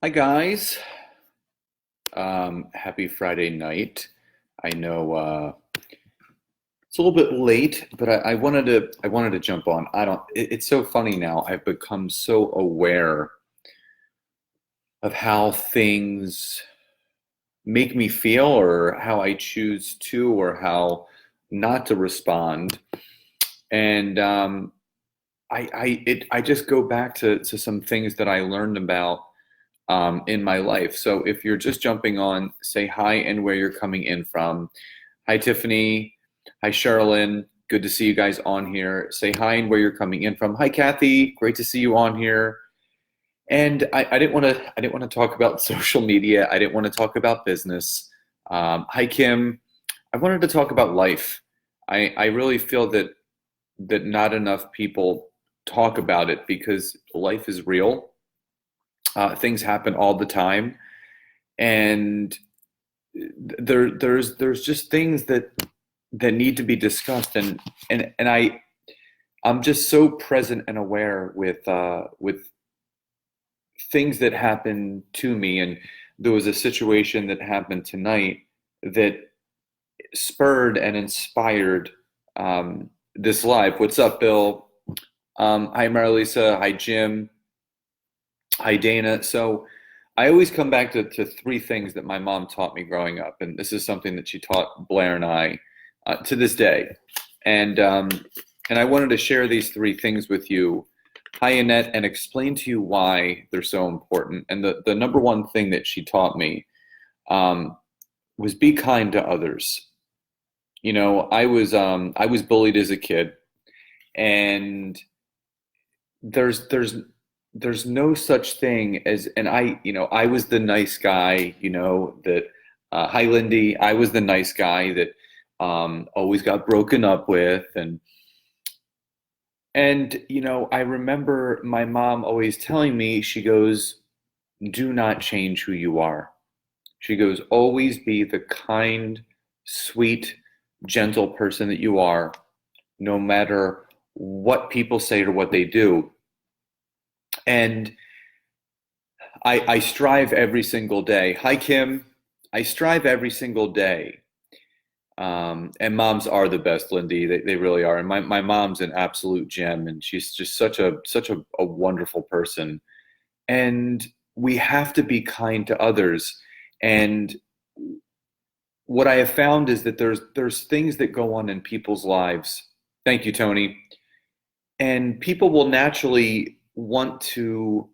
Hi guys. Happy Friday night. I know it's a little bit late, but I wanted to jump on. It's so funny now. I've become so aware of how things make me feel or how I choose to or how not to respond. And I just go back to some things that I learned about in my life. So if you're just jumping on, say hi and where you're coming in from. Hi, Tiffany. Hi, Sherilyn. Good to see you guys on here. Say hi and where you're coming in from. Hi, Kathy. Great to see you on here. And I didn't want to talk about social media. I didn't want to talk about business. Hi, Kim. I wanted to talk about life. I really feel that not enough people talk about it because life is real. Things happen all the time, and there's just things that need to be discussed, and I'm just so present and aware with things that happen to me. And there was a situation that happened tonight that spurred and inspired this live. What's up, Bill? Hi, Marilisa. Hi, Jim. Hi, Dana. So I always come back to three things that my mom taught me growing up, and this is something that she taught Blair and I to this day. And and I wanted to share these three things with you, hi Annette, and explain to you why they're so important. And the number one thing that she taught me um, was be kind to others. You know, I was bullied as a kid, and there's there's no such thing as, and I was the nice guy, that hi Lindy, I was the nice guy that always got broken up with. And I remember my mom always telling me, she goes, do not change who you are. She goes, always be the kind, sweet, gentle person that you are, no matter what people say or what they do. And I strive every single day. Hi, Kim. I strive every single day. And moms are the best, Lindy. They really are. And my mom's an absolute gem, and she's just such a wonderful person. And we have to be kind to others. And what I have found is that there's things that go on in people's lives. Thank you, Tony. And people will naturally want to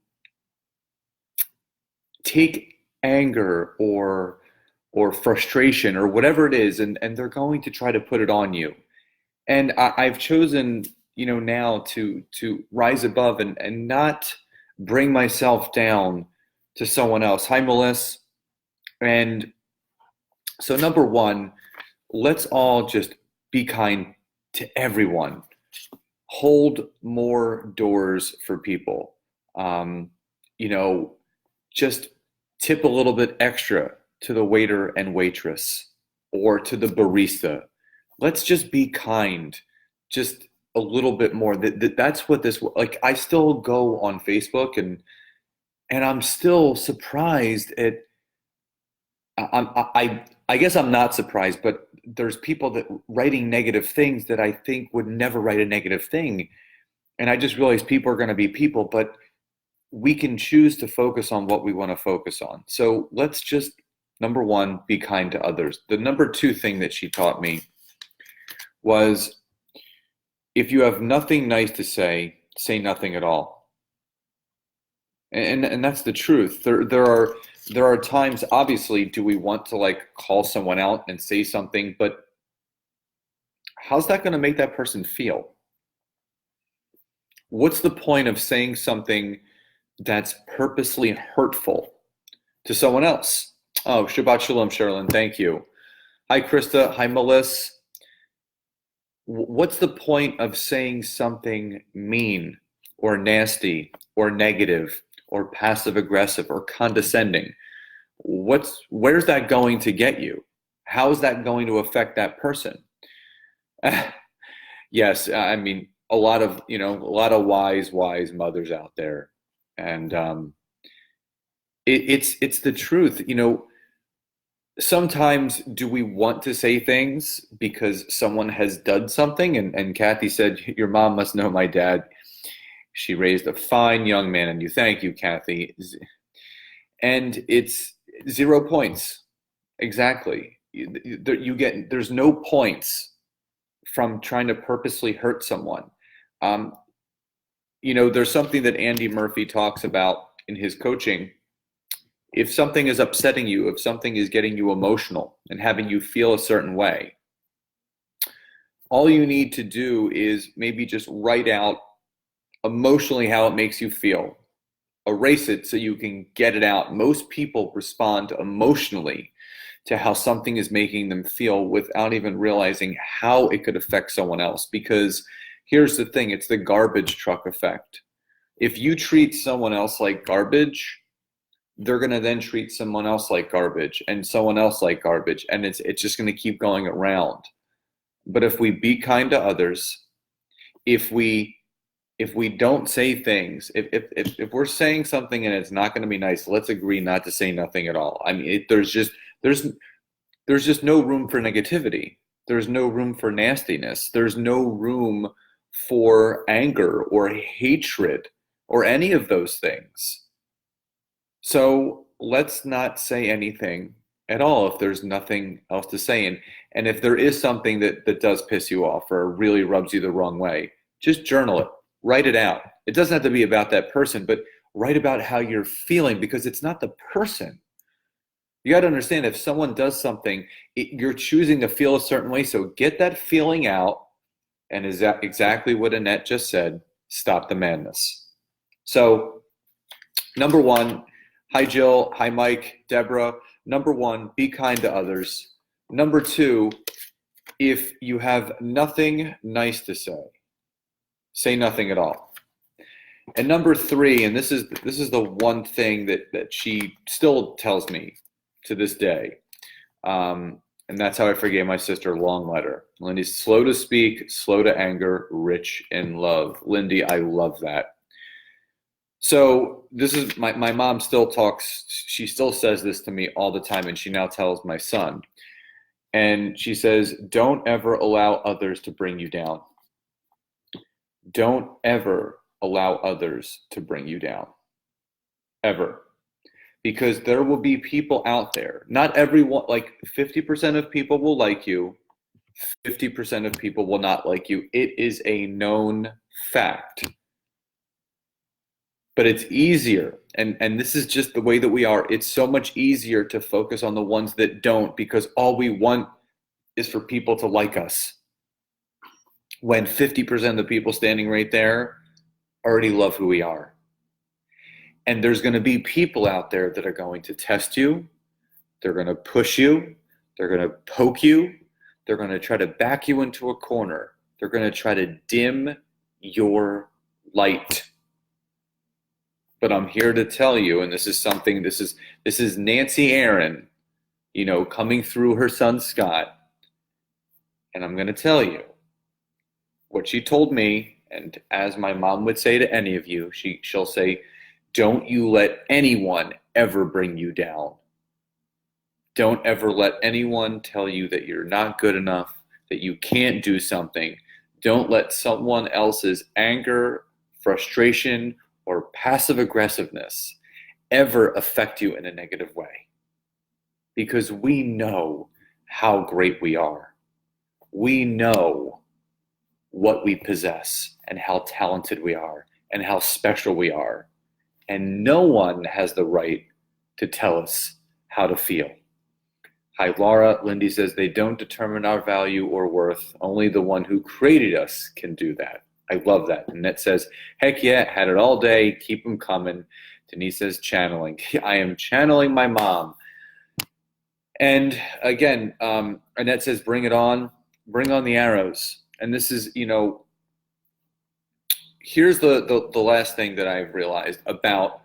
take anger or frustration or whatever it is, and they're going to try to put it on you. And I've chosen, now to rise above and not bring myself down to someone else. Hi, Melissa. And so number one, let's all just be kind to everyone. Hold more doors for people. Um, you know, just tip a little bit extra to the waiter and waitress or to the barista. Let's just be kind, just a little bit more. That's what this, like, I still go on Facebook, and I'm still surprised at, I guess I'm not surprised, but there's people that writing negative things that I think would never write a negative thing. And I just realized people are going to be people, but we can choose to focus on what we want to focus on. So let's just, number one, be kind to others. The number two thing that she taught me was, if you have nothing nice to say nothing at all. And that's the truth. There are times, obviously, do we want to like call someone out and say something, but how's that going to make that person feel? What's the point of saying something that's purposely hurtful to someone else? Oh, Shabbat Shalom, Sherilyn. Thank you. Hi, Krista. Hi, Melissa. What's the point of saying something mean or nasty or negative or passive aggressive or condescending? Where's that going to get you? How is that going to affect that person? Yes, I mean, a lot of wise mothers out there. And It's the truth. Sometimes do we want to say things because someone has done something? And Kathy said, your mom must know my dad. She raised a fine young man, and you thank you, Kathy. And it's 0 points. Exactly. There's no points from trying to purposely hurt someone. Um, there's something that Andy Murphy talks about in his coaching. If something is upsetting you, if something is getting you emotional and having you feel a certain way, all you need to do is maybe just write out emotionally how it makes you feel. Erase it so you can get it out. Most people respond emotionally to how something is making them feel without even realizing how it could affect someone else. Because here's the thing, it's the garbage truck effect. If you treat someone else like garbage, they're going to then treat someone else like garbage and someone else like garbage, and it's just going to keep going around. But if we be kind to others, if we don't say things, if we're saying something and it's not going to be nice, let's agree not to say nothing at all. I mean, there's just no room for negativity. There's no room for nastiness. There's no room for anger or hatred or any of those things. So let's not say anything at all if there's nothing else to say. And if there is something that does piss you off or really rubs you the wrong way, just journal it, write it out. It doesn't have to be about that person, but write about how you're feeling, because it's not the person. You got to understand, if someone does something, you're choosing to feel a certain way. So get that feeling out. And is that exactly what Annette just said? Stop the madness. So, number one, hi, Jill. Hi, Mike, Deborah. Number one, be kind to others. Number two, if you have nothing nice to say nothing at all. And number three, and this is the one thing that she still tells me to this day, and that's how I forgave my sister. Long letter. Lindy's slow to speak, slow to anger, rich in love. Lindy, I love that. So this is my mom still talks, she still says this to me all the time, and she now tells my son. And she says, don't ever allow others to bring you down. Don't ever allow others to bring you down. Ever. Because there will be people out there. Not everyone, like 50% of people will like you, 50% of people will not like you. It is a known fact. But it's easier, and this is just the way that we are. It's so much easier to focus on the ones that don't, because all we want is for people to like us. When 50% of the people standing right there already love who we are. And there's going to be people out there that are going to test you. They're going to push you. They're going to poke you. They're going to try to back you into a corner. They're going to try to dim your light. But I'm here to tell you, and this is Nancy Aaron, coming through her son Scott. And I'm going to tell you what she told me, and as my mom would say to any of you, she'll say, don't you let anyone ever bring you down. Don't ever let anyone tell you that you're not good enough, that you can't do something. Don't let someone else's anger, frustration, or passive aggressiveness ever affect you in a negative way. Because we know how great we are. We know what we possess and how talented we are and how special we are. And no one has the right to tell us how to feel. Hi, Laura. Lindy says, they don't determine our value or worth. Only the one who created us can do that. I love that. Annette says, heck yeah, had it all day. Keep them coming. Denise says, channeling. I am channeling my mom. And again, Annette says, bring it on. Bring on the arrows. And this is, here's the last thing that I've realized about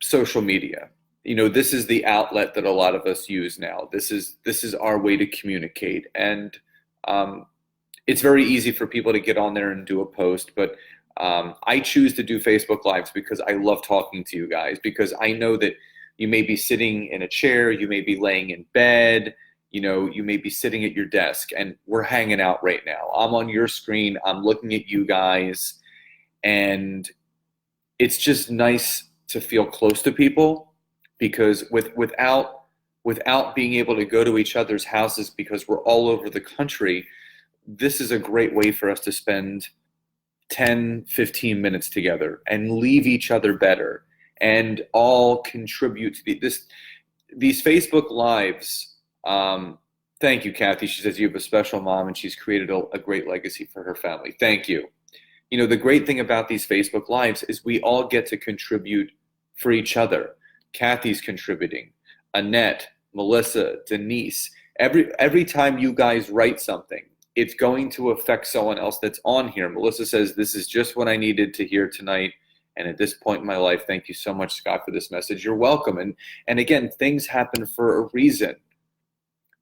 social media. This is the outlet that a lot of us use now. This is our way to communicate. And it's very easy for people to get on there and do a post, but I choose to do Facebook Lives because I love talking to you guys, because I know that you may be sitting in a chair, you may be laying in bed, you may be sitting at your desk, and we're hanging out right now. I'm on your screen, I'm looking at you guys, and it's just nice to feel close to people, because without being able to go to each other's houses because we're all over the country, this is a great way for us to spend 10, 15 minutes together and leave each other better and all contribute to these Facebook Lives. Thank you, Kathy. She says you have a special mom and she's created a great legacy for her family. Thank you. The great thing about these Facebook Lives is we all get to contribute for each other. Kathy's contributing, Annette, Melissa, Denise. Every time you guys write something, it's going to affect someone else that's on here. Melissa says, this is just what I needed to hear tonight. And at this point in my life, thank you so much, Scott, for this message. You're welcome. And again, things happen for a reason,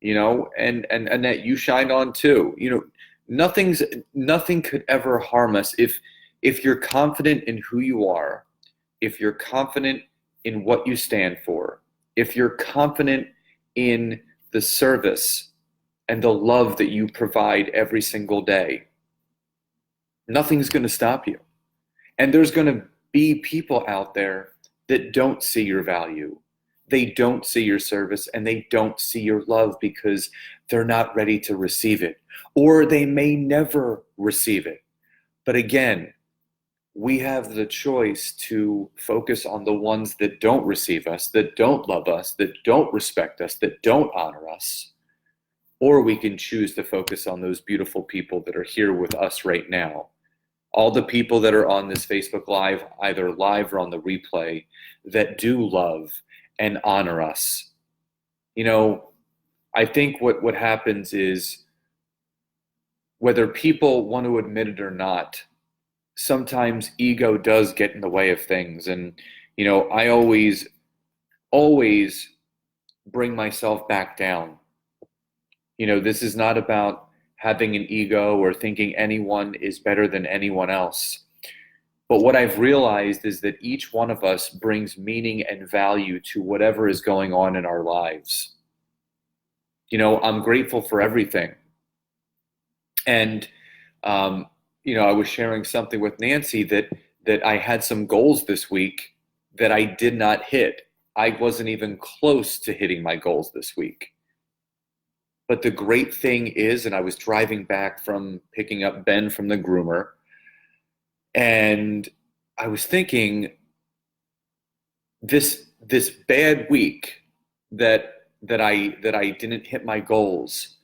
and Annette, you shined on too. Nothing could ever harm us if you're confident in who you are, if you're confident in what you stand for, if you're confident in the service and the love that you provide every single day. Nothing's going to stop you. And there's going to be people out there that don't see your value. They don't see your service, and they don't see your love because they're not ready to receive it, or they may never receive it. But again, we have the choice to focus on the ones that don't receive us, that don't love us, that don't respect us, that don't honor us. Or we can choose to focus on those beautiful people that are here with us right now. All the people that are on this Facebook Live, either live or on the replay, that do love and honor us. I think what happens is, whether people want to admit it or not, sometimes ego does get in the way of things. And, I always bring myself back down. This is not about having an ego or thinking anyone is better than anyone else. But what I've realized is that each one of us brings meaning and value to whatever is going on in our lives. I'm grateful for everything. And, I was sharing something with Nancy that I had some goals this week that I did not hit. I wasn't even close to hitting my goals this week. But the great thing is, and I was driving back from picking up Ben from the groomer, and I was thinking, this bad week that I didn't hit my goals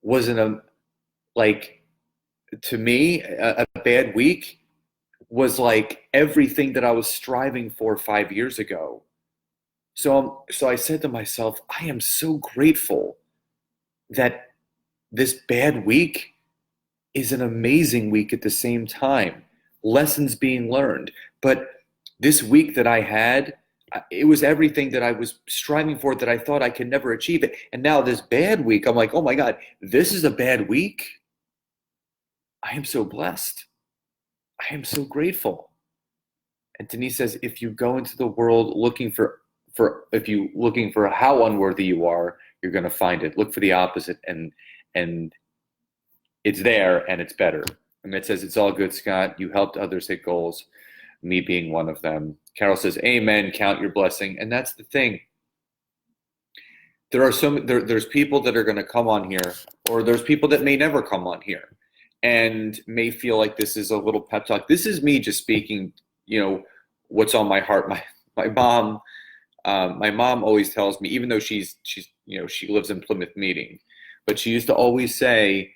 wasn't to me, a bad week was like everything that I was striving for 5 years ago. So I said to myself, I am so grateful that this bad week is an amazing week at the same time. Lessons being learned. But this week that I had, it was everything that I was striving for that I thought I could never achieve it. And now this bad week, I'm like, oh my God, this is a bad week? I am so blessed. I am so grateful. And Denise says, if you go into the world looking for how unworthy you are, you're going to find it. Look for the opposite, and it's there, and it's better. And it says, it's all good, Scott. You helped others hit goals, me being one of them. Carol says, amen, count your blessing. And that's the thing. There's people that are going to come on here, or there's people that may never come on here and may feel like this is a little pep talk. This is me just speaking, what's on my heart. My mom always tells me, even though she lives in Plymouth Meeting, but she used to always say,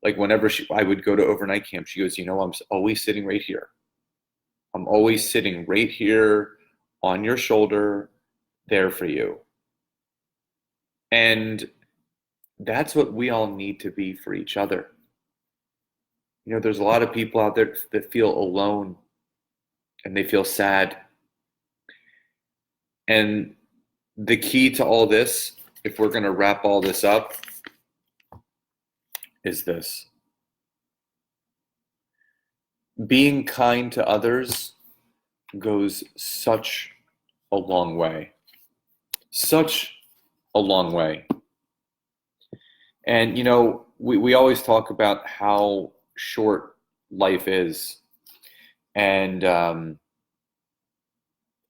like whenever I would go to overnight camp, she goes, I'm always sitting right here. I'm always sitting right here on your shoulder, there for you. And that's what we all need to be for each other. There's a lot of people out there that feel alone and they feel sad. And the key to all this, if we're going to wrap all this up, is this. being kind to others goes such a long way. Such a long way. And, we always talk about how short life is, and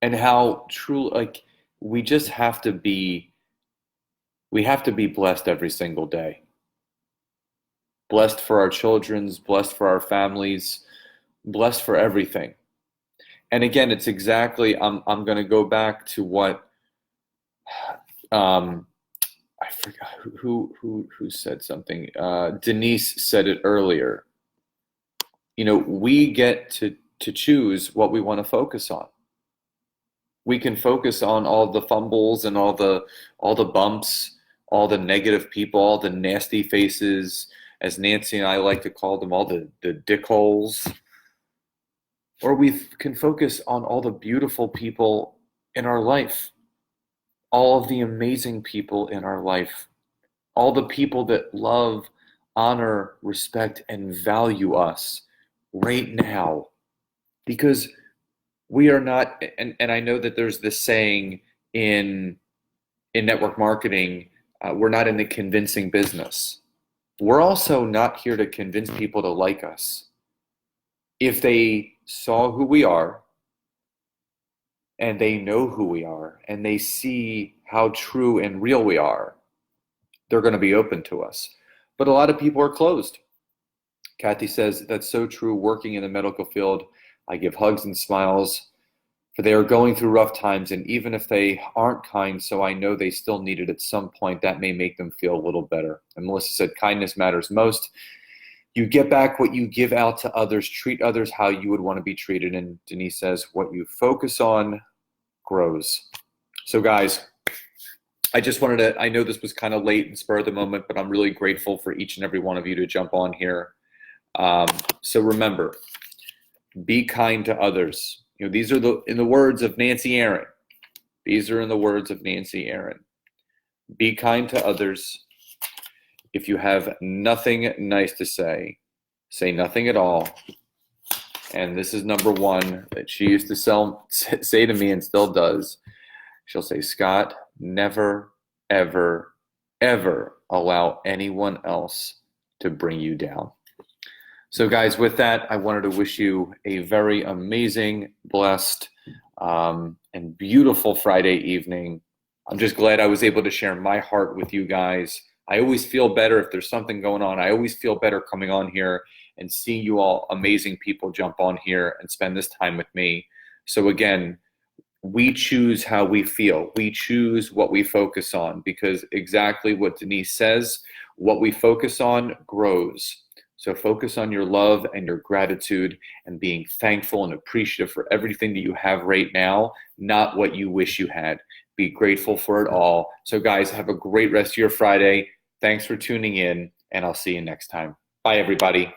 how true, like, we just have to be, we have to be blessed every single day. Blessed for our children's, blessed for our families, blessed for everything. And again, it's exactly, I'm going to go back to what, um, I forgot who said something. Denise said it earlier. We get to choose what we want to focus on. We can focus on all the fumbles and all the bumps, all the negative people, all the nasty faces, as Nancy and I like to call them, all the dickholes. Or we can focus on all the beautiful people in our life, all of the amazing people in our life, all the people that love, honor, respect, and value us right now. Because we are not, and I know that there's this saying in network marketing, we're not in the convincing business. We're also not here to convince people to like us. If they saw who we are, and they know who we are, and they see how true and real we are, they're going to be open to us. But a lot of people are closed. Kathy says, that's so true. Working in the medical field, I give hugs and smiles, for they are going through rough times, and even if they aren't kind, so I know they still need it at some point, that may make them feel a little better. And Melissa said, kindness matters most. You get back what you give out to others. Treat others how you would want to be treated. And Denise says, what you focus on grows. So guys, I just wanted to, I know this was kind of late and spur of the moment, but I'm really grateful for each and every one of you to jump on here. So remember, be kind to others. These are in the words of Nancy Aaron. These are in the words of Nancy Aaron. Be kind to others. If you have nothing nice to say nothing at all. And this is number one that she used to say to me and still does. She'll say, Scott, never, ever, ever allow anyone else to bring you down. So guys, with that, I wanted to wish you a very amazing, blessed, and beautiful Friday evening. I'm just glad I was able to share my heart with you guys. I always feel better if there's something going on. I always feel better coming on here and seeing you all amazing people jump on here and spend this time with me. So again, we choose how we feel. We choose what we focus on, because exactly what Denise says, what we focus on grows. So focus on your love and your gratitude and being thankful and appreciative for everything that you have right now, not what you wish you had. Be grateful for it all. So guys, have a great rest of your Friday. Thanks for tuning in, and I'll see you next time. Bye, everybody.